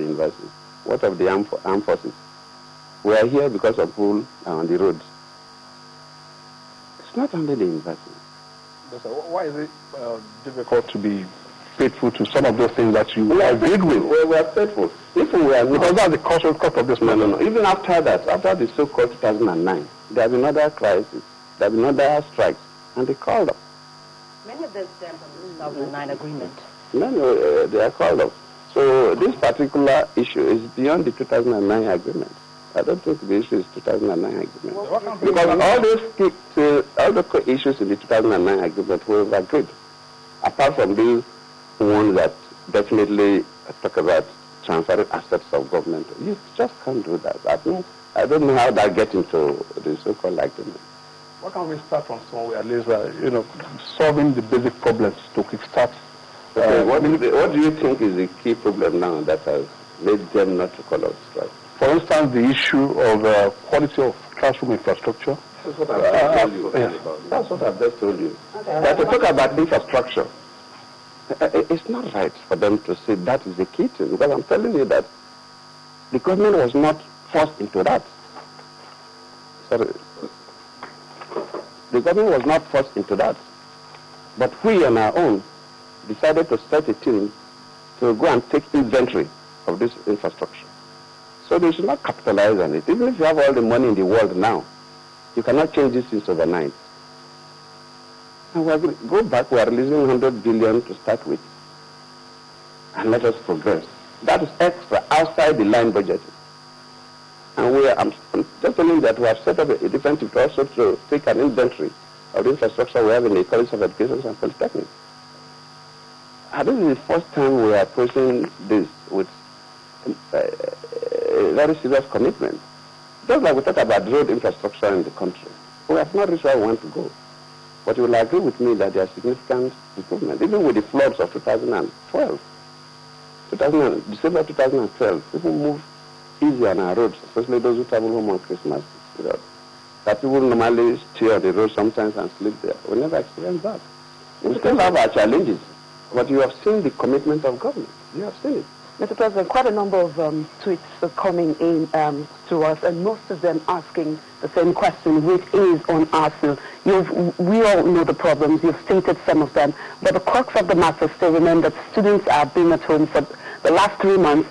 universities? What of the armed forces? We are here because of people on the roads. It's not only the universities. Why is it difficult to be faithful to some of those things that you agreed with? We are faithful. Even we are not. Because that's the cultural cut of this matter. No. Even after that, after the so-called 2009, there have been other crises, there have been other strikes, and they called up. Many of them stem from the 2009 agreement. No, they are called up. So this particular issue is beyond the 2009 agreement. I don't think the issue is 2009 agreement. Because all the issues in the 2009 agreement were agreed. Apart from these ones that definitely talk about transferring assets of government. You just can't do that. I don't know how that gets into the so-called agreement. Why can't we start from somewhere, at least, solving the basic problems to kickstart? What do you think is the key problem now that has made them not to call out strike? For instance, the issue of quality of classroom infrastructure. That's what I've just told you. That's what I've just told you. But to talk about infrastructure, it's not right for them to say that is the key thing, because I'm telling you that the government was not forced into that. Sorry. The government was not forced into that. But we on our own decided to set a team to go and take inventory of this infrastructure. So they should not capitalize on it. Even if you have all the money in the world now, you cannot change these things overnight. And we are going to go back, we are releasing 100 billion to start with. And let us progress. That is extra, outside the line budget. And I'm just telling you that we have set up a different team also to take an inventory of the infrastructure we have in the College of Education and Polytechnics. And this is the first time we are approaching this with a very serious commitment. Just like we talk about road infrastructure in the country, we have not reached where we want to go. But you will agree with me that there are significant improvements. Even with the floods of 2012, December 2012, people move easy on our roads, especially those who travel home on Christmas. That people normally stay on the road sometimes and sleep there. We never experienced that. We still have our challenges, but you have seen the commitment of government. You have seen it. Mr. President, quite a number of tweets are coming in to us, and most of them asking the same question, which is on ASUU. We all know the problems. You've stated some of them, but the crux of the matter still remains that students have been at home for the last 3 months,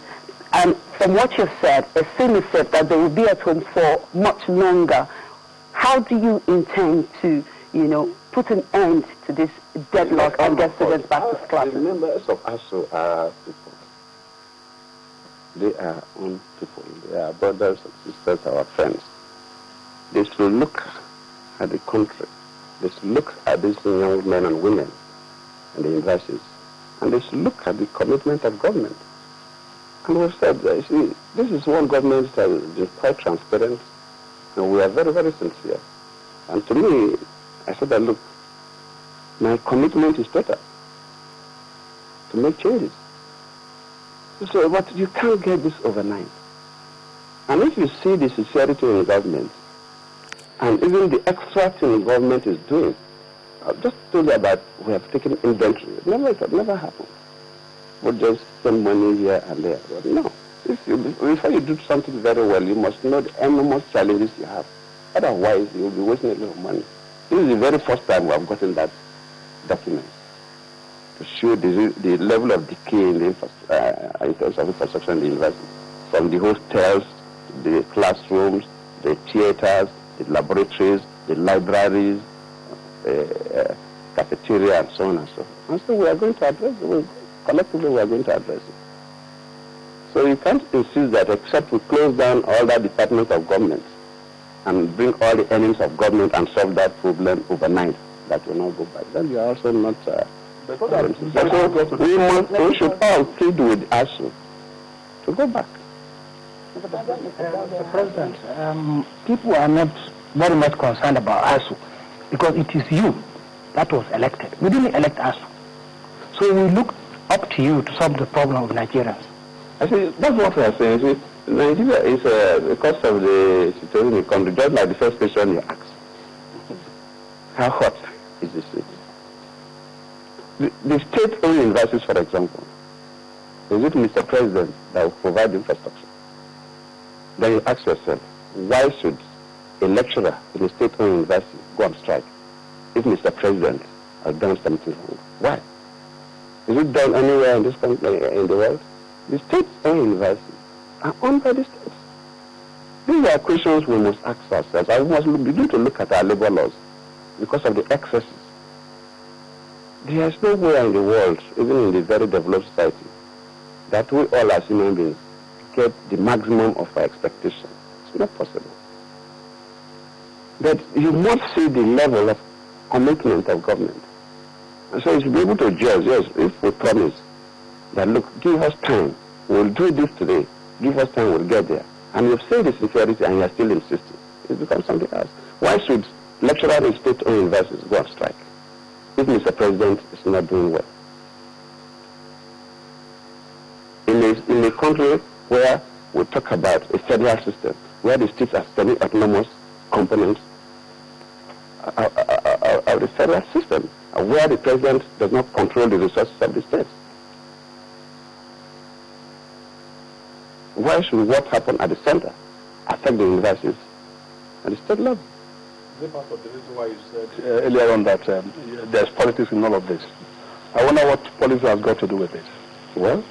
and from what you've said, it seems that they will be at home for much longer. How do you intend to, put an end to this deadlock and get students back to classes? The members of ASUU are people. They are own people. They are brothers and sisters, our friends. They should look at the country. They should look at these young men and women in the universities. And they should look at the commitment of government. And we've said, see, this is one government that has been quite transparent, and we are very, very sincere. And to me, I said that, look, my commitment is total to make changes. So, but you can't get this overnight. And if you see the sincerity in government, and even the extra thing government is doing, I've just told you about we have taken inventory. It never happened. We just spend money here and there. But no, before you do something very well, you must know the enormous challenges you have. Otherwise, you'll be wasting a lot of money. This is the very first time we have gotten that document to show the level of decay in the in terms of infrastructure in the university, from the hostels, the classrooms, the theaters, the laboratories, the libraries, cafeteria, and so on and so forth. And so we are going to address it. Collectively, we are going to address it. So you can't insist that except we close down all that departments of government and bring all the earnings of government and solve that problem overnight, that will not go back. Then you are also not... we should all plead with ASUU to go back. Mr. President, people are not very much concerned about ASUU because it is you that was elected. We didn't elect ASUU. So we look up to you to solve the problem of Nigerians. I see, that's what we are saying. See, Nigeria is, because of the situation in the country, just like the first question you asked. How hot is the city? The state-owned universities, for example, Is it Mr. President that will provide infrastructure? Then you ask yourself, why should a lecturer in a state-owned university go on strike if Mr. President has done something wrong? Why? Is it done anywhere in this country, in the world? The state-owned universities are owned by the states. These are questions we must ask ourselves. I must begin to look at our labor laws because of the excesses. There is nowhere in the world, even in the very developed society, that we all as human beings get the maximum of our expectation. It's not possible. But you must see the level of commitment of government. And so you should be able to judge, yes, if we promise that, look, give us time, we'll do this today, give us time, we'll get there. And you've said it's security and you're still insisting. It becomes something else. Why should lecturers in state-owned universities go on strike if Mr. President is not doing well? In a country where we talk about a federal system, where the states are semi-autonomous components of the federal system, where the president does not control the resources of the states. Why should what happen at the center affect the universities at the state level? Is it part of the reason why you said earlier on that there's politics in all of this? I wonder what politics has got to do with it. Well,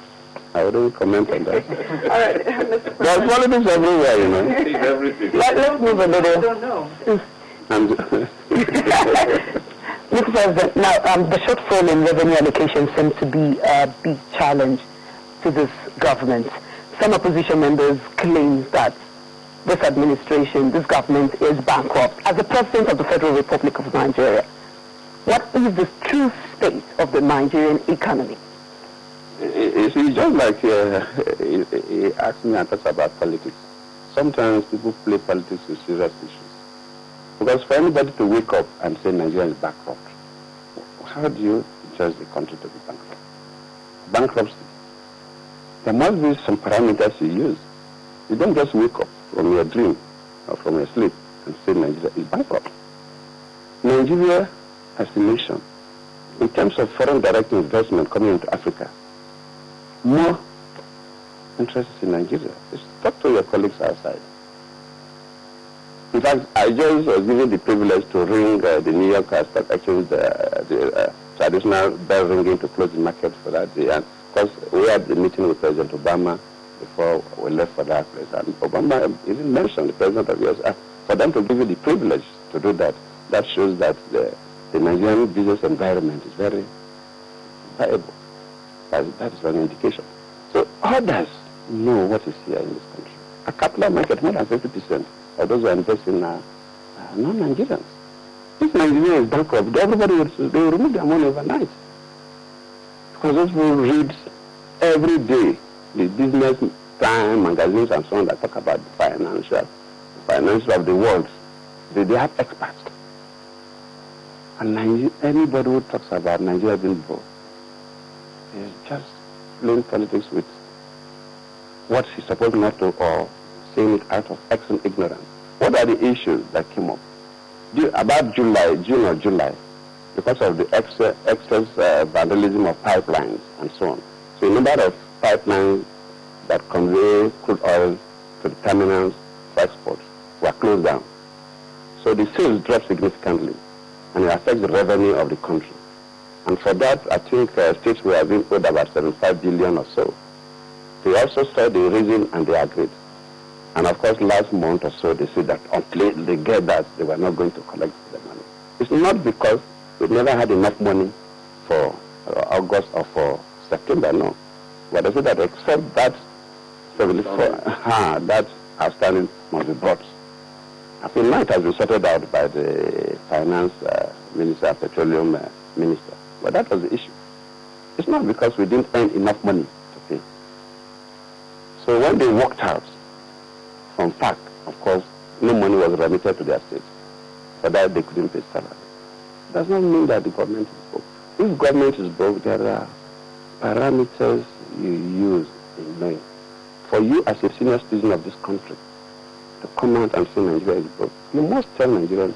I wouldn't comment on that. All right, There's politics everywhere, you know. Everything. Let's move a little. I don't know. And Mr. President, now the shortfall in revenue allocation seems to be a big challenge to this government. Some opposition members claim that this administration, this government is bankrupt. As the President of the Federal Republic of Nigeria, what is the true state of the Nigerian economy? it's just like he asked me and talks about politics. Sometimes people play politics with serious issues. Because for anybody to wake up and say Nigeria is bankrupt, how do you judge the country to be bankrupt? Bankruptcy. There must be some parameters you use. You don't just wake up from your dream or from your sleep and say Nigeria is bankrupt. Nigeria as a nation, in terms of foreign direct investment coming into Africa, more interest in Nigeria. Just talk to your colleagues outside. In fact, I just was given the privilege to ring the New York Stock Exchange, the traditional bell ringing to close the market for that day. And of course, we had a meeting with President Obama before we left for that place. And Obama even mentioned the President of the US. For them to give you the privilege to do that, that shows that the Nigerian business environment is very viable. That is an indication. So others know what is here in this country. A capital market, more than 50% of those who are investing are non-Nigerians. If Nigeria is bankrupt, everybody will remove their money overnight. Because those who read every day the business time magazines and so on that talk about the financial of the world, they have experts. And anybody who talks about Nigeria being broke is just playing politics with what he's supposed not to, or saying it out of extreme ignorance. What are the issues that came up? About June or July, because of the excess vandalism of pipelines and so on. So a number of pipelines that convey crude oil to the terminals for export were closed down. So the sales dropped significantly, and it affects the revenue of the country. And for that, I think states were being owed about 75 billion or so. They also saw the reason and they agreed. And of course, last month or so, they said that until they get that, they were not going to collect the money. It's not because we never had enough money for August or for September, no. But they said that except that, that outstanding must be brought. I think now it has been sorted out by the finance minister, petroleum minister. But that was the issue. It's not because we didn't earn enough money to pay. So when they walked out from FAC, of course, no money was remitted to their states. For that, they couldn't pay salary. It does not mean that the government is broke. If government is broke, there are parameters you use in knowing. For you as a senior citizen of this country to come out and say Nigeria is broke, you must tell Nigerians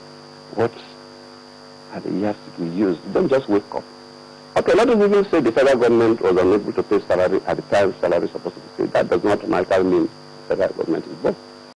what are the yardsticks you use. You don't just wake up Okay, let us even say the federal government was unable to pay salary at the time salary is supposed to be paid. That does not automatically mean the federal government is broke.